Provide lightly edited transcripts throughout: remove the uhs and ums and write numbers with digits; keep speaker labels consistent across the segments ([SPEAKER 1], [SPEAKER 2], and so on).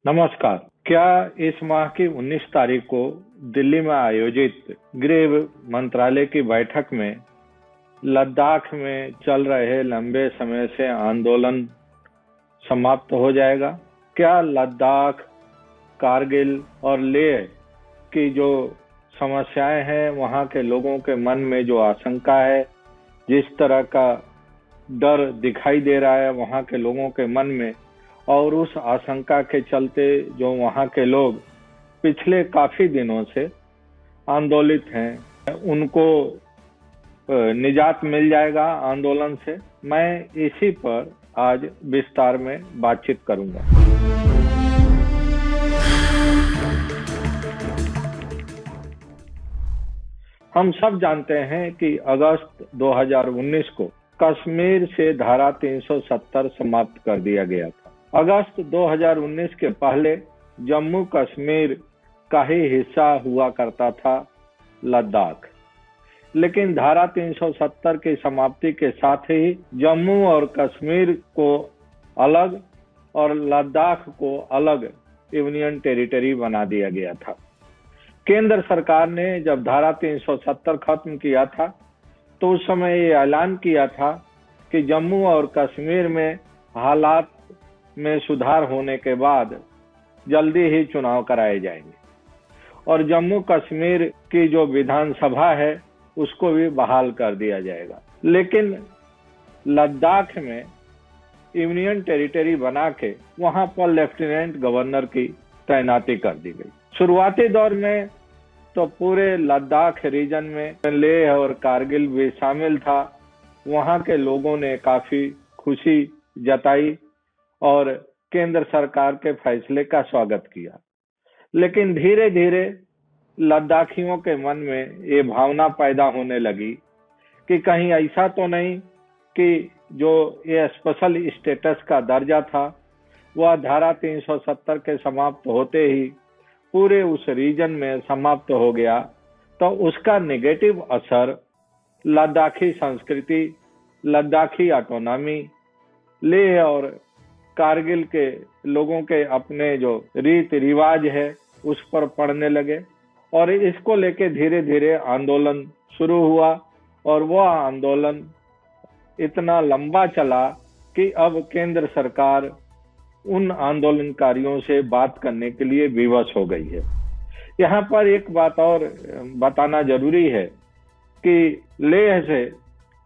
[SPEAKER 1] नमस्कार। क्या इस माह की 19 तारीख को दिल्ली में आयोजित गृह मंत्रालय की बैठक में लद्दाख में चल रहे लंबे समय से आंदोलन समाप्त हो जाएगा? क्या लद्दाख, कारगिल और लेह की जो समस्याएं हैं, वहां के लोगों के मन में जो आशंका है, जिस तरह का डर दिखाई दे रहा है वहां के लोगों के मन में, और उस आशंका के चलते जो वहां के लोग पिछले काफी दिनों से आंदोलित हैं, उनको निजात मिल जाएगा आंदोलन से? मैं इसी पर आज विस्तार में बातचीत करूंगा। हम सब जानते हैं कि अगस्त 2019 को कश्मीर से धारा 370 समाप्त कर दिया गया था। अगस्त 2019 के पहले जम्मू कश्मीर का ही हिस्सा हुआ करता था लद्दाख, लेकिन धारा 370 की समाप्ति के साथ ही जम्मू और कश्मीर को अलग और लद्दाख को अलग यूनियन टेरिटरी बना दिया गया था। केंद्र सरकार ने जब धारा 370 खत्म किया था तो उस समय ये ऐलान किया था कि जम्मू और कश्मीर में हालात में सुधार होने के बाद जल्दी ही चुनाव कराए जाएंगे और जम्मू कश्मीर की जो विधानसभा है उसको भी बहाल कर दिया जाएगा। लेकिन लद्दाख में यूनियन टेरिटरी बना के वहां पर लेफ्टिनेंट गवर्नर की तैनाती कर दी गई। शुरुआती दौर में तो पूरे लद्दाख रीजन में लेह और कारगिल भी शामिल था। वहां के लोगों ने काफी खुशी जताई और केंद्र सरकार के फैसले का स्वागत किया। लेकिन धीरे धीरे लद्दाखियों के मन में ये भावना पैदा होने लगी कि कहीं ऐसा तो नहीं कि जो ये स्पेशल स्टेटस का दर्जा था वह धारा 370 के समाप्त होते ही पूरे उस रीजन में समाप्त हो गया, तो उसका नेगेटिव असर लद्दाखी संस्कृति, लद्दाखी ऑटोनॉमी, लेह और कारगिल के लोगों के अपने जो रीति रिवाज है उस पर पड़ने लगे और इसको लेके धीरे धीरे आंदोलन शुरू हुआ और वह आंदोलन इतना लंबा चला कि अब केंद्र सरकार उन आंदोलनकारियों से बात करने के लिए विवश हो गई है। यहाँ पर एक बात और बताना जरूरी है कि लेह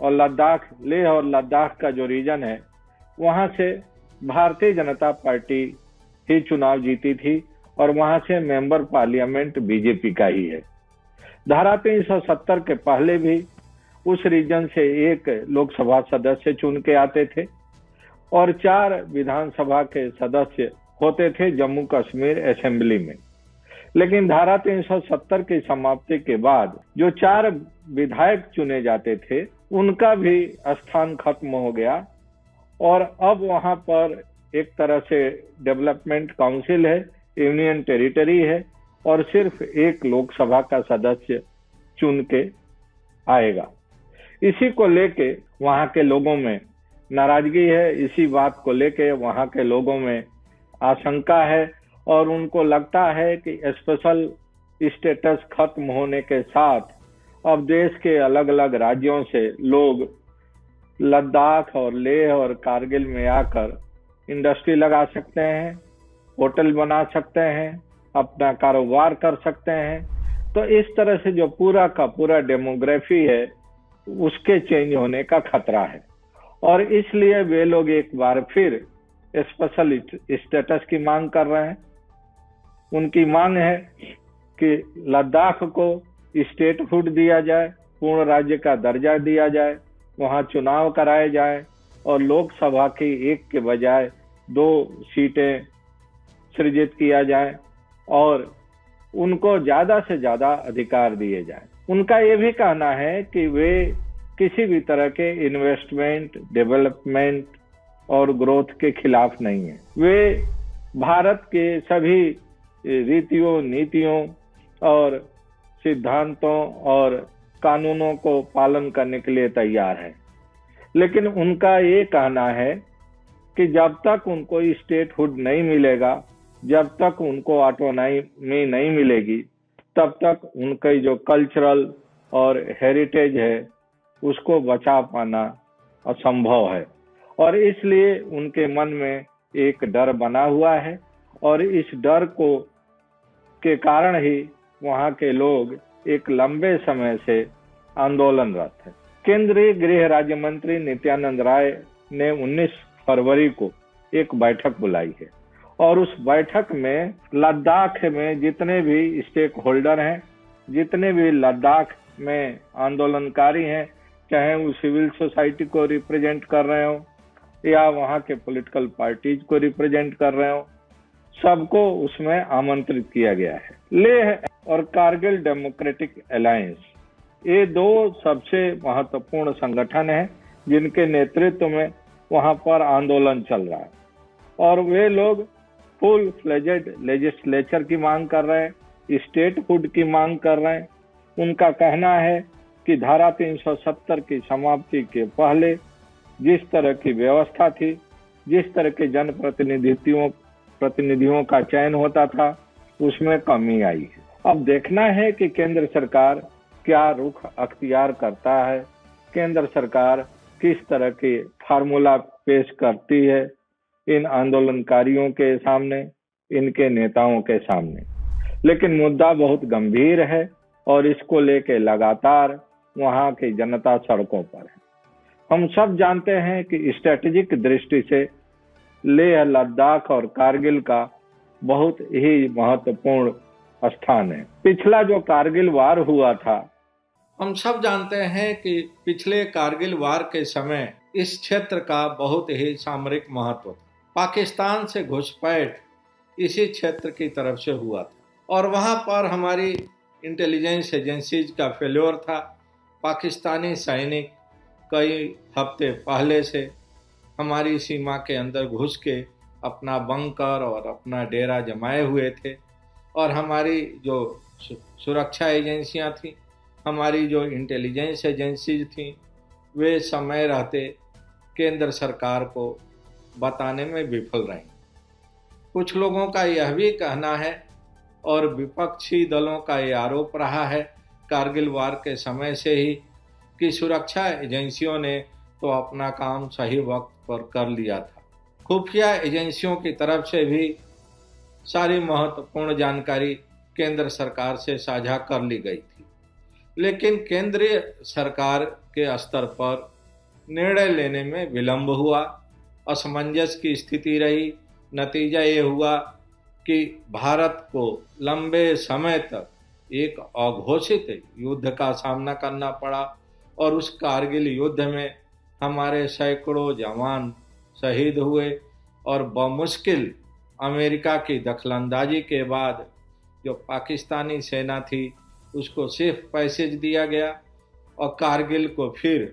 [SPEAKER 1] और लद्दाख का जो रीजन है वहां से भारतीय जनता पार्टी ही चुनाव जीती थी और वहां से मेंबर पार्लियामेंट बीजेपी का ही है। धारा 370 के पहले भी उस रीजन से एक लोकसभा सदस्य चुन के आते थे और 4 विधानसभा के सदस्य होते थे जम्मू कश्मीर असेंबली में। लेकिन धारा 370 की समाप्ति के बाद जो 4 विधायक चुने जाते थे उनका भी स्थान खत्म हो गया और अब वहां पर एक तरह से डेवलपमेंट काउंसिल है, यूनियन टेरिटरी है और सिर्फ एक लोकसभा का सदस्य चुन के आएगा। इसी को लेके वहां के लोगों में नाराजगी है, इसी बात को लेके वहां के लोगों में आशंका है और उनको लगता है कि स्पेशल स्टेटस खत्म होने के साथ अब देश के अलग अलग राज्यों से लोग लद्दाख और लेह और कारगिल में आकर इंडस्ट्री लगा सकते हैं, होटल बना सकते हैं, अपना कारोबार कर सकते हैं। तो इस तरह से जो पूरा का पूरा डेमोग्राफी है उसके चेंज होने का खतरा है और इसलिए वे लोग एक बार फिर स्पेशल स्टेटस की मांग कर रहे हैं। उनकी मांग है कि लद्दाख को स्टेटहुड दिया जाए, पूर्ण राज्य का दर्जा दिया जाए, वहां चुनाव कराए जाए और लोकसभा की 1 के बजाय 2 सीटें सृजित किया जाए और उनको ज्यादा से ज्यादा अधिकार दिए जाए। उनका ये भी कहना है कि वे किसी भी तरह के इन्वेस्टमेंट, डेवलपमेंट और ग्रोथ के खिलाफ नहीं है। वे भारत के सभी रीतियों, नीतियों और सिद्धांतों और कानूनों को पालन करने के लिए तैयार है। लेकिन उनका ये कहना है कि जब तक उनको स्टेटहुड नहीं मिलेगा जब तक उनको ऑटोनॉमी नहीं मिलेगी तब तक उनकी जो कल्चरल और हेरिटेज है उसको बचा पाना असंभव है। और इसलिए उनके मन में एक डर बना हुआ है और इस डर को के कारण ही वहां के लोग एक लंबे समय से आंदोलनरत है। केंद्रीय गृह राज्य मंत्री नित्यानंद राय ने 19 फरवरी को एक बैठक बुलाई है और उस बैठक में लद्दाख में जितने भी स्टेक होल्डर हैं, जितने भी लद्दाख में आंदोलनकारी हैं, चाहे वो सिविल सोसाइटी को रिप्रेजेंट कर रहे हो या वहाँ के पॉलिटिकल पार्टीज को रिप्रेजेंट कर रहे हो, सबको उसमें आमंत्रित किया गया है। लेह और कारगिल डेमोक्रेटिक अलायंस, ये दो सबसे महत्वपूर्ण संगठन हैं जिनके नेतृत्व में वहां पर आंदोलन चल रहा है और वे लोग फुल फ्लेजेड लेजिस्लेचर की मांग कर रहे हैं, स्टेटहुड की मांग कर रहे हैं। उनका कहना है कि धारा 370 की समाप्ति के पहले जिस तरह की व्यवस्था थी, जिस तरह के प्रतिनिधियों का चयन होता था, उसमें कमी आई है। अब देखना है कि केंद्र सरकार क्या रुख अख्तियार करता है, केंद्र सरकार किस तरह की फार्मूला पेश करती है इन आंदोलनकारियों के सामने, इनके नेताओं के सामने। लेकिन मुद्दा बहुत गंभीर है और इसको लेके लगातार वहां की जनता सड़कों पर है। हम सब जानते हैं कि स्ट्रेटेजिक दृष्टि से लेह, लद्दाख और कारगिल का बहुत ही महत्वपूर्ण स्थान है। पिछला जो कारगिल वार हुआ था,
[SPEAKER 2] हम सब जानते हैं कि पिछले कारगिल वार के समय इस क्षेत्र का बहुत ही सामरिक महत्व था। पाकिस्तान से घुसपैठ इसी क्षेत्र की तरफ से हुआ था और वहां पर हमारी इंटेलिजेंस एजेंसीज का फेल्योर था। पाकिस्तानी सैनिक कई हफ्ते पहले से हमारी सीमा के अंदर घुस के अपना बंकर और अपना डेरा जमाए हुए थे और हमारी जो सुरक्षा एजेंसियां थीं, हमारी जो इंटेलिजेंस एजेंसीज थीं, वे समय रहते केंद्र सरकार को बताने में विफल रहीं। कुछ लोगों का यह भी कहना है और विपक्षी दलों का ये आरोप रहा है कारगिल वार के समय से ही कि सुरक्षा एजेंसियों ने तो अपना काम सही वक्त पर कर लिया था। खुफिया एजेंसियों की तरफ से भी सारी महत्वपूर्ण जानकारी केंद्र सरकार से साझा कर ली गई थी, लेकिन केंद्रीय सरकार के स्तर पर निर्णय लेने में विलंब हुआ, असमंजस की स्थिति रही। नतीजा ये हुआ कि भारत को लंबे समय तक एक अघोषित युद्ध का सामना करना पड़ा और उस कारगिल युद्ध में हमारे सैकड़ों जवान शहीद हुए और बमुश्किल अमेरिका की दखलंदाजी के बाद जो पाकिस्तानी सेना थी उसको सिर्फ पैसेज दिया गया और कारगिल को फिर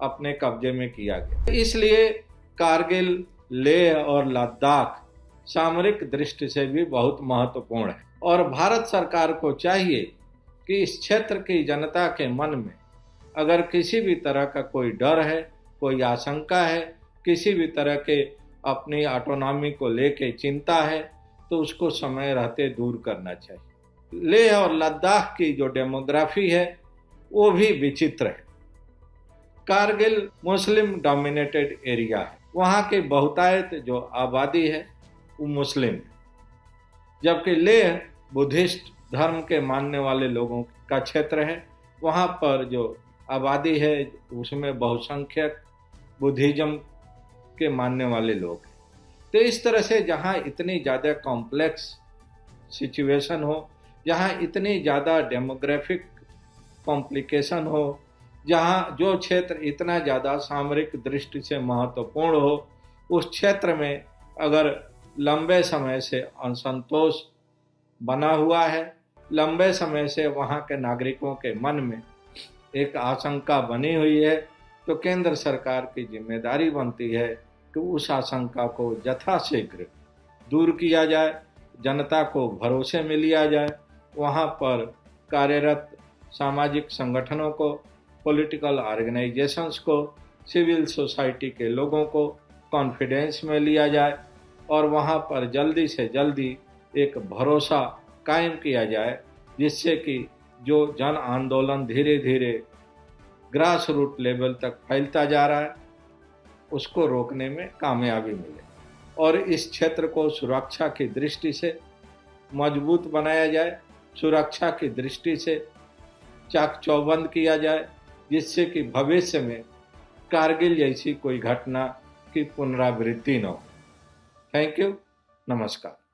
[SPEAKER 2] अपने कब्जे में किया गया। इसलिए कारगिल, लेह और लद्दाख सामरिक दृष्टि से भी बहुत महत्वपूर्ण है और भारत सरकार को चाहिए कि इस क्षेत्र की जनता के मन में अगर किसी भी तरह का कोई डर है, कोई आशंका है, किसी भी तरह के अपनी ऑटोनॉमी को लेके चिंता है, तो उसको समय रहते दूर करना चाहिए। लेह और लद्दाख की जो डेमोग्राफी है वो भी विचित्र है। कारगिल मुस्लिम डोमिनेटेड एरिया है, वहाँ के बहुतायत जो आबादी है वो मुस्लिम है, जबकि लेह बुद्धिस्ट धर्म के मानने वाले लोगों का क्षेत्र है। वहाँ पर जो आबादी है उसमें बहुसंख्यक बुद्धिज्म के मानने वाले लोग हैं। तो इस तरह से जहाँ इतनी ज़्यादा कॉम्प्लेक्स सिचुएशन हो, जहाँ इतनी ज़्यादा डेमोग्राफिक कॉम्प्लिकेशन हो, जहाँ जो क्षेत्र इतना ज़्यादा सामरिक दृष्टि से महत्वपूर्ण हो, उस क्षेत्र में अगर लंबे समय से असंतोष बना हुआ है, लंबे समय से वहाँ के नागरिकों के मन में एक आशंका बनी हुई है, तो केंद्र सरकार की जिम्मेदारी बनती है कि उस आशंका को यथाशीघ्र दूर किया जाए, जनता को भरोसे में लिया जाए, वहाँ पर कार्यरत सामाजिक संगठनों को, पॉलिटिकल ऑर्गेनाइजेशंस को, सिविल सोसाइटी के लोगों को कॉन्फिडेंस में लिया जाए और वहाँ पर जल्दी से जल्दी एक भरोसा कायम किया जाए, जिससे कि जो जन आंदोलन धीरे धीरे ग्रास रूट लेवल तक फैलता जा रहा है उसको रोकने में कामयाबी मिले और इस क्षेत्र को सुरक्षा की दृष्टि से मजबूत बनाया जाए, सुरक्षा की दृष्टि से चाक चौबंद किया जाए, जिससे कि भविष्य में कारगिल जैसी कोई घटना की पुनरावृत्ति न हो। Thank you. नमस्कार।